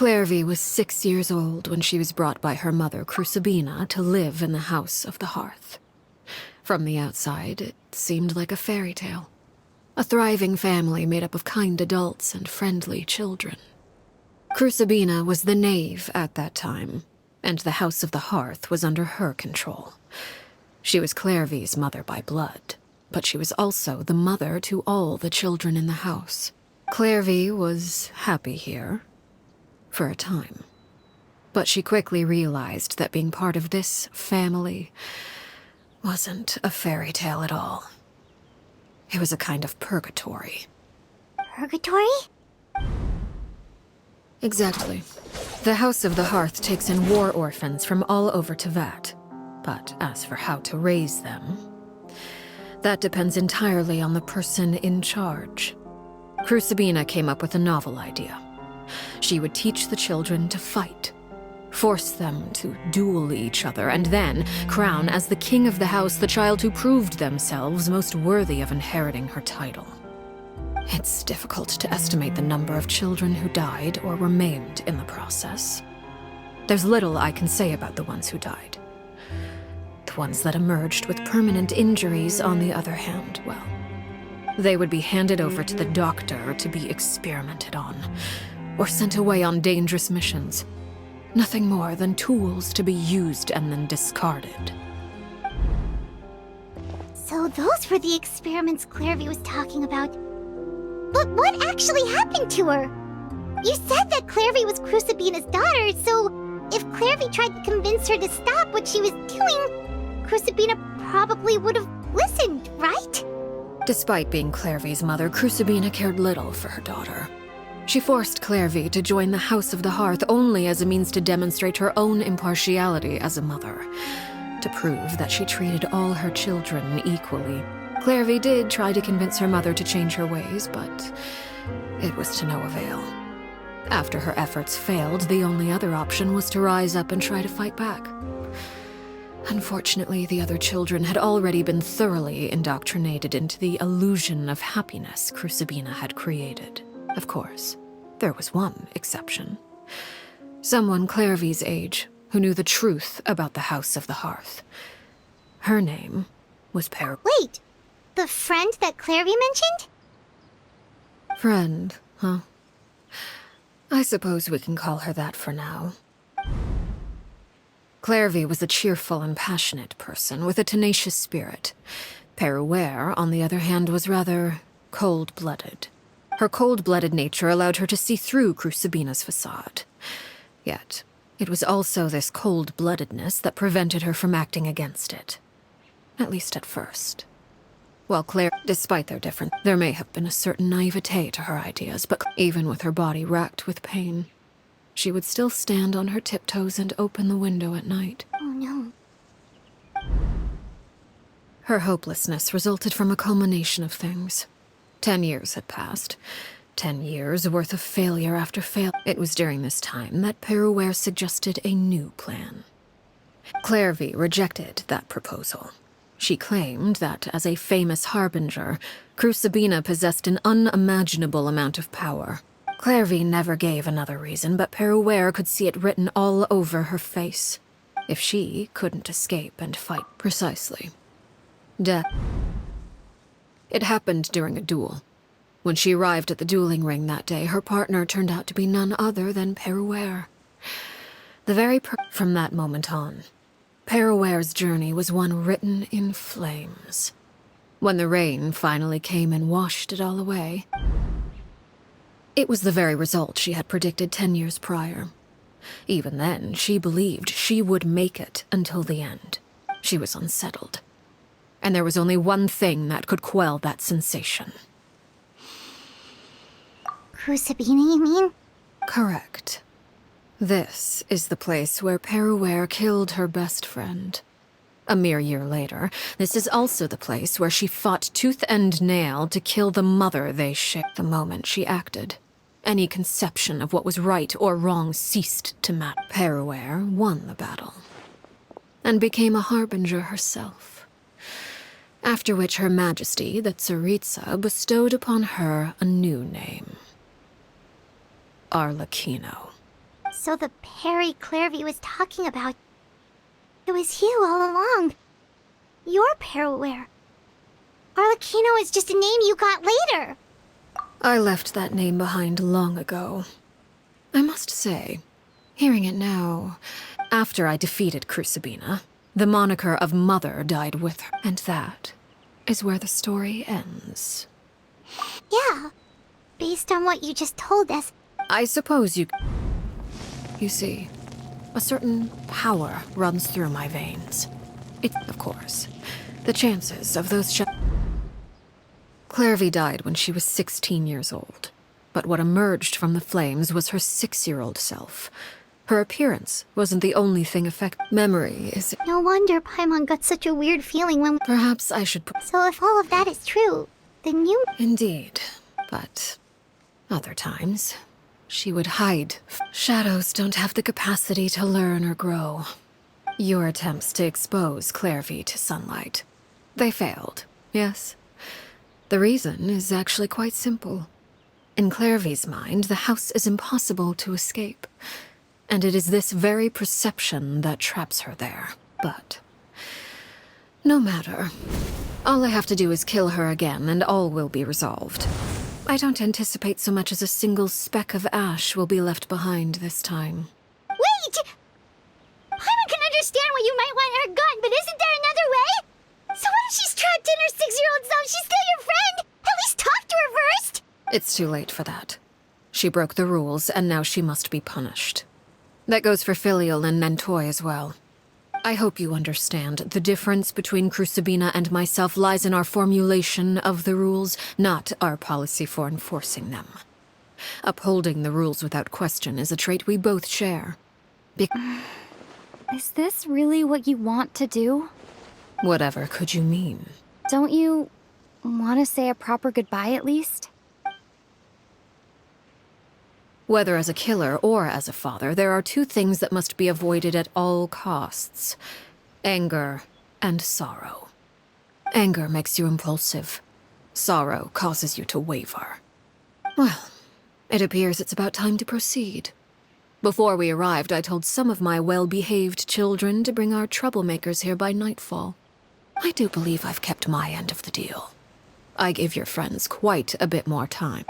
Knave was 6 years old when she was brought by her mother, Crucibina, to live in the House of the Hearth. From the outside, it seemed like a fairy tale. A thriving family made up of kind adults and friendly children. Crucibina was the Knave at that time, and the House of the Hearth was under her control. She was Clairvy's mother by blood, but she was also the mother to all the children in the house. Clairvy was happy here, for a time. But she quickly realized that being part of this family wasn't a fairy tale at all. It was a kind of purgatory. Purgatory? Exactly. The House of the Hearth takes in war orphans from all over Teyvat. But as for how to raise them, that depends entirely on the person in charge. Crucibina came up with a novel idea. She would teach the children to fight, force them to duel each other, and then crown as the king of the house the child who proved themselves most worthy of inheriting her title. It's difficult to estimate the number of children who died or were maimed in the process. There's little I can say about the ones who died. The ones that emerged with permanent injuries, on the other hand, well, they would be handed over to the doctor to be experimented on, or sent away on dangerous missions. Nothing more than tools to be used and then discarded. So those were the experiments Clairvy was talking about. But what actually happened to her? You said that Clairvy was Crucibina's daughter, so if Clairvy tried to convince her to stop what she was doing, Crucibina probably would have listened, right? Despite being Clairvy's mother, Crucibina cared little for her daughter. She forced Clairvy to join the House of the Hearth only as a means to demonstrate her own impartiality as a mother, to prove that she treated all her children equally. Clairvy did try to convince her mother to change her ways, but it was to no avail. After her efforts failed, the only other option was to rise up and try to fight back. Unfortunately, the other children had already been thoroughly indoctrinated into the illusion of happiness Crucibina had created. Of course, there was one exception. Someone Clairvy's age who knew the truth about the House of the Hearth. Her name was Wait, the friend that Clairvy mentioned? Friend, huh? I suppose we can call her that for now. Clairvy was a cheerful and passionate person with a tenacious spirit. Peruere, on the other hand, was rather cold-blooded. Her cold-blooded nature allowed her to see through Crucibina's facade. Yet, it was also this cold-bloodedness that prevented her from acting against it. At least at first. While despite their difference, there may have been a certain naivete to her ideas, but even with her body racked with pain, she would still stand on her tiptoes and open the window at night. Oh no. Her hopelessness resulted from a culmination of things. 10 years had passed. 10 years worth of failure after failure. It was during this time that Peruere suggested a new plan. Clairvy rejected that proposal. She claimed that, as a famous harbinger, Crucibina possessed an unimaginable amount of power. Clairvy never gave another reason, but Peruere could see it written all over her face. If she couldn't escape and fight precisely. Death. It happened during a duel. When she arrived at the dueling ring that day, her partner turned out to be none other than Peruere. From that moment on, Peruere's journey was one written in flames. When the rain finally came and washed it all away, it was the very result she had predicted 10 years prior. Even then, she believed she would make it until the end. She was unsettled. And there was only one thing that could quell that sensation. Crucibina, you mean? Correct. This is the place where Peruere killed her best friend. A mere year later, this is also the place where she fought tooth and nail to kill the mother they shared. The moment she acted, any conception of what was right or wrong ceased to matter. Peruere won the battle, and became a harbinger herself. After which Her Majesty, the Tsaritsa, bestowed upon her a new name. Arlechino. So the Perry Clairvy was talking about... It was you all along. You're Perraware. Arlechino is just a name you got later. I left that name behind long ago. I must say, hearing it now, after I defeated Crucibina, the moniker of Mother died with her, and that is where the story ends. Yeah, based on what you just told us. I suppose you... You see, a certain power runs through my veins. It, of course, the chances of those Clairvy died when she was 16 years old, but what emerged from the flames was her 6-year-old self. Her appearance wasn't the only thing Memory is... No wonder Paimon got such a weird feeling when... Perhaps I should... So if all of that is true, then you... Indeed, but other times, she would hide. Shadows don't have the capacity to learn or grow. Your attempts to expose Clairvy to sunlight, they failed, yes? The reason is actually quite simple. In Clairvy's mind, the house is impossible to escape, and it is this very perception that traps her there. But no matter. All I have to do is kill her again, and all will be resolved. I don't anticipate so much as a single speck of ash will be left behind this time. Wait! Paimon can understand why you might want her gone, but isn't there another way? So what if she's trapped in her 6-year-old self? She's still your friend! At least talk to her first! It's too late for that. She broke the rules, and now she must be punished. That goes for Filial and Nantoy as well. I hope you understand. The difference between Crucibina and myself lies in our formulation of the rules, not our policy for enforcing them. Upholding the rules without question is a trait we both share. Is this really what you want to do? Whatever could you mean? Don't you want to say a proper goodbye at least? Whether as a killer or as a father, there are two things that must be avoided at all costs: anger and sorrow. Anger makes you impulsive. Sorrow causes you to waver. Well, it appears it's about time to proceed. Before we arrived, I told some of my well-behaved children to bring our troublemakers here by nightfall. I do believe I've kept my end of the deal. I gave your friends quite a bit more time.